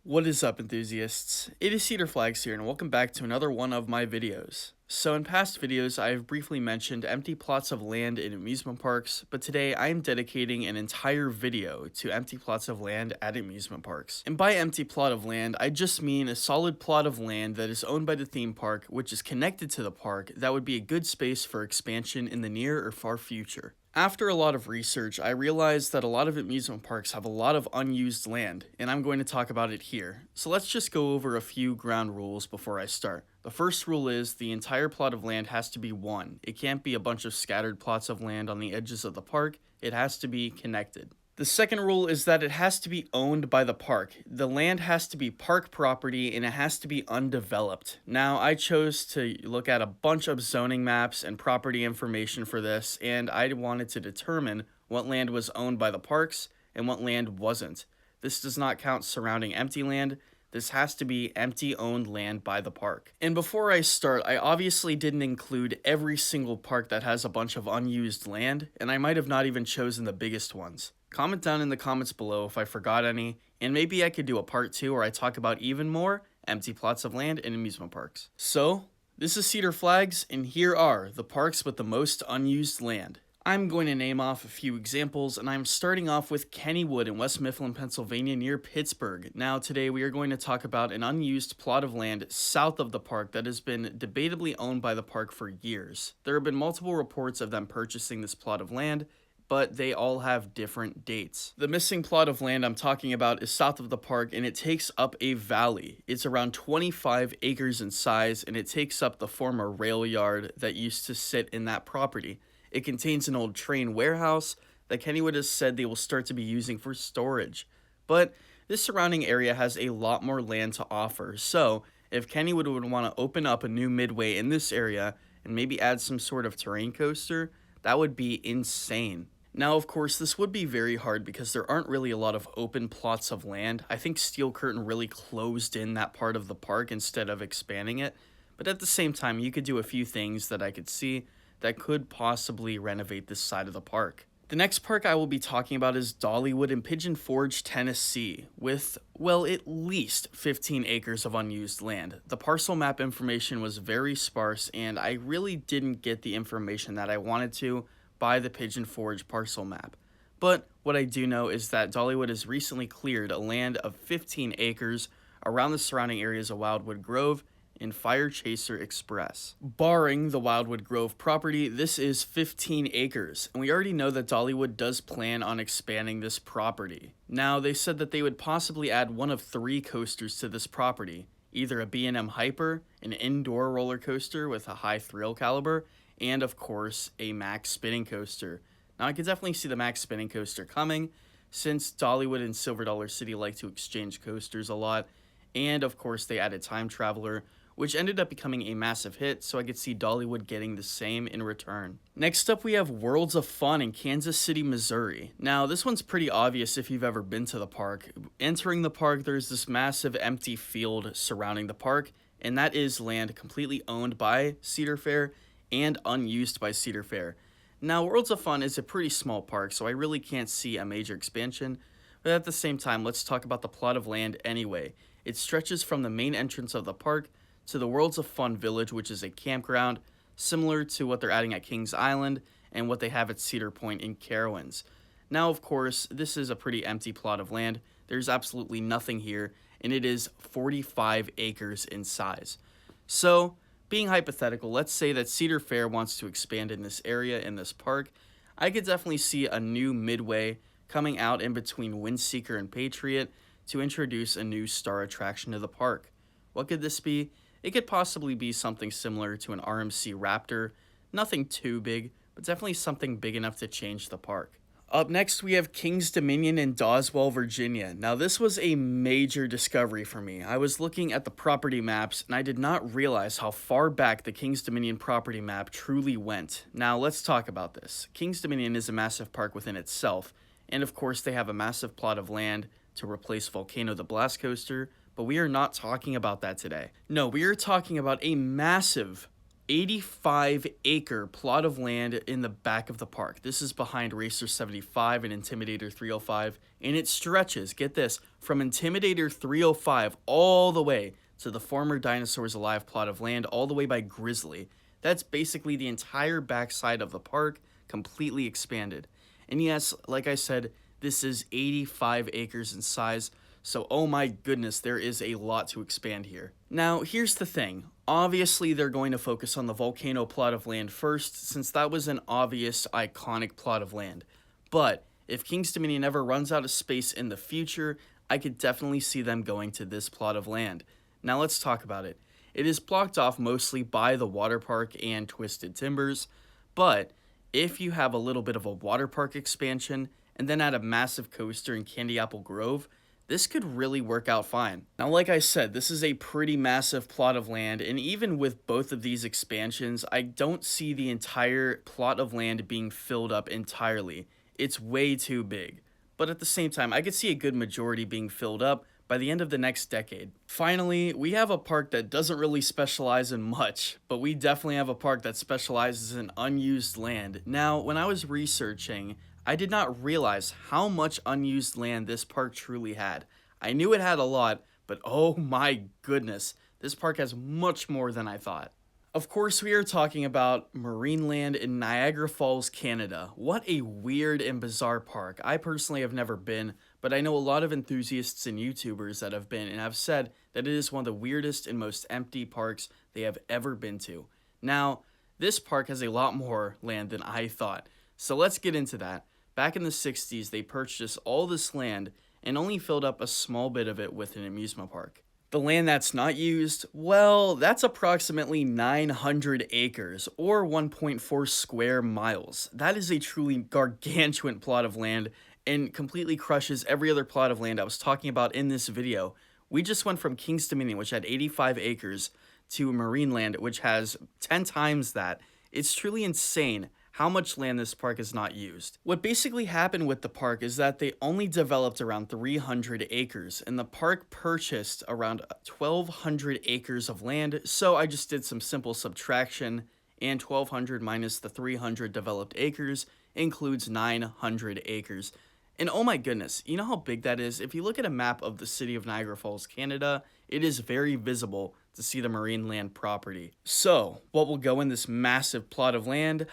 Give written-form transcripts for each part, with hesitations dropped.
What is up, enthusiasts? It is Cedar Flags here, and welcome back to another one of my videos. So in past videos, I have briefly mentioned empty plots of land in amusement parks, but today I am dedicating an entire video to empty plots of land at amusement parks. And by empty plot of land, I just mean a solid plot of land that is owned by the theme park, which is connected to the park, that would be a good space for expansion in the near or far future. After a lot of research, I realized that a lot of amusement parks have a lot of unused land, and I'm going to talk about it here. So let's just go over a few ground rules before I start. The first rule is the entire plot of land has to be one. It can't be a bunch of scattered plots of land on the edges of the park. It has to be connected. The second rule is that it has to be owned by the park. The land has to be park property and it has to be undeveloped. Now, I chose to look at a bunch of zoning maps and property information for this, and I wanted to determine what land was owned by the parks and what land wasn't. This does not count surrounding empty land. This has to be empty owned land by the park. And before I start, I obviously didn't include every single park that has a bunch of unused land, and I might have not even chosen the biggest ones. Comment down in the comments below if I forgot any, and maybe I could do a part 2 where I talk about even more empty plots of land in amusement parks. So, this is Cedar Flags, and here are the parks with the most unused land. I'm going to name off a few examples, and I'm starting off with Kennywood in West Mifflin, Pennsylvania near Pittsburgh. Now today we are going to talk about an unused plot of land south of the park that has been debatably owned by the park for years. There have been multiple reports of them purchasing this plot of land, but they all have different dates. The missing plot of land I'm talking about is south of the park, and it takes up a valley. It's around 25 acres in size, and it takes up the former rail yard that used to sit in that property. It contains an old train warehouse that Kennywood has said they will start to be using for storage. But this surrounding area has a lot more land to offer, so if Kennywood would want to open up a new midway in this area and maybe add some sort of terrain coaster, that would be insane. Now, of course, this would be very hard because there aren't really a lot of open plots of land. I think Steel Curtain really closed in that part of the park instead of expanding it. But at the same time, you could do a few things that I could see that could possibly renovate this side of the park. The next park I will be talking about is Dollywood in Pigeon Forge, Tennessee, with, well, at least 15 acres of unused land. The parcel map information was very sparse, and I really didn't get the information that I wanted to by the Pigeon Forge parcel map. But what I do know is that Dollywood has recently cleared a land of 15 acres around the surrounding areas of Wildwood Grove and Fire Chaser Express. Barring the Wildwood Grove property, this is 15 acres, and we already know that Dollywood does plan on expanding this property. Now, they said that they would possibly add one of 3 coasters to this property, either a B&M Hyper, an indoor roller coaster with a high thrill caliber, and of course, a Max spinning coaster. Now, I could definitely see the Max spinning coaster coming, since Dollywood and Silver Dollar City like to exchange coasters a lot, and of course, they added Time Traveler, which ended up becoming a massive hit, so I could see Dollywood getting the same in return. Next up, we have Worlds of Fun in Kansas City, Missouri. Now, this one's pretty obvious if you've ever been to the park. Entering the park, there's this massive empty field surrounding the park, and that is land completely owned by Cedar Fair and unused by Cedar Fair. Now, Worlds of Fun is a pretty small park, so I really can't see a major expansion, but at the same time, let's talk about the plot of land anyway. It stretches from the main entrance of the park to the Worlds of Fun Village, which is a campground, similar to what they're adding at Kings Island and what they have at Cedar Point in Carowinds. Now, of course, this is a pretty empty plot of land. There's absolutely nothing here, and it is 45 acres in size. So, being hypothetical, let's say that Cedar Fair wants to expand in this area, in this park. I could definitely see a new midway coming out in between Windseeker and Patriot to introduce a new star attraction to the park. What could this be? It could possibly be something similar to an RMC Raptor. Nothing too big, but definitely something big enough to change the park. Up next, we have King's Dominion in Doswell, Virginia. Now, this was a major discovery for me. I was looking at the property maps, and I did not realize how far back the King's Dominion property map truly went. Now, let's talk about this. King's Dominion is a massive park within itself, and of course, they have a massive plot of land to replace Volcano the Blast Coaster, but we are not talking about that today. No, we are talking about a massive 85-acre plot of land in the back of the park. This is behind Racer 75 and Intimidator 305, and it stretches, get this, from Intimidator 305 all the way to the former Dinosaurs Alive plot of land, all the way by Grizzly. That's basically the entire backside of the park, completely expanded. And yes, like I said, this is 85 acres in size, so oh my goodness, there is a lot to expand here. Now, here's the thing. Obviously, they're going to focus on the volcano plot of land first, since that was an obvious, iconic plot of land. But if King's Dominion ever runs out of space in the future, I could definitely see them going to this plot of land. Now let's talk about it. It is blocked off mostly by the water park and Twisted Timbers, but if you have a little bit of a water park expansion and then add a massive coaster in Candy Apple Grove, this could really work out fine. Now, like I said, this is a pretty massive plot of land, and even with both of these expansions, I don't see the entire plot of land being filled up entirely. It's way too big. But at the same time, I could see a good majority being filled up by the end of the next decade. Finally, we have a park that doesn't really specialize in much, but we definitely have a park that specializes in unused land. Now, when I was researching, I did not realize how much unused land this park truly had. I knew it had a lot, but oh my goodness, this park has much more than I thought. Of course, we are talking about Marineland in Niagara Falls, Canada. What a weird and bizarre park. I personally have never been, but I know a lot of enthusiasts and YouTubers that have been and have said that it is one of the weirdest and most empty parks they have ever been to. Now, this park has a lot more land than I thought, so let's get into that. Back in the 60s, they purchased all this land and only filled up a small bit of it with an amusement park. The land that's not used, well, that's approximately 900 acres, or 1.4 square miles. That is a truly gargantuan plot of land and completely crushes every other plot of land I was talking about in this video. We just went from King's Dominion, which had 85 acres, to Marineland, which has 10 times that. It's truly insane how much land this park is not used. What basically happened with the park is that they only developed around 300 acres, and the park purchased around 1,200 acres of land, so I just did some simple subtraction, and 1,200 minus the 300 developed acres includes 900 acres. And oh my goodness, you know how big that is? If you look at a map of the city of Niagara Falls, Canada, it is very visible to see the Marineland property. So, what will go in this massive plot of land?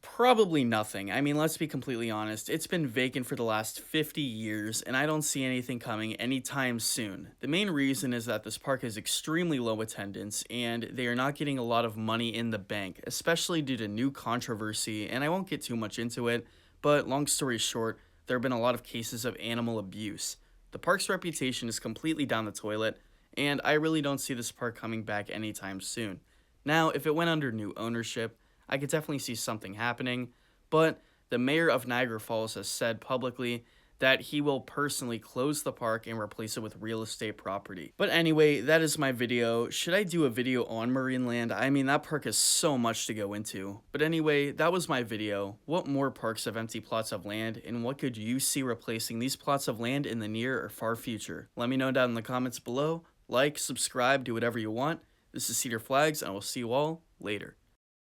Probably nothing. I mean, let's be completely honest. It's been vacant for the last 50 years, and I don't see anything coming anytime soon. The main reason is that this park has extremely low attendance, and they are not getting a lot of money in the bank, especially due to new controversy, and I won't get too much into it, but long story short, there have been a lot of cases of animal abuse. The park's reputation is completely down the toilet, and I really don't see this park coming back anytime soon. Now, if it went under new ownership, I could definitely see something happening, but the mayor of Niagara Falls has said publicly that he will personally close the park and replace it with real estate property. But anyway, that is my video. Should I do a video on Marineland? I mean, that park has so much to go into. But anyway, that was my video. What more parks have empty plots of land, and what could you see replacing these plots of land in the near or far future? Let me know down in the comments below. Like, subscribe, do whatever you want. This is Cedar Flags, and I will see you all later.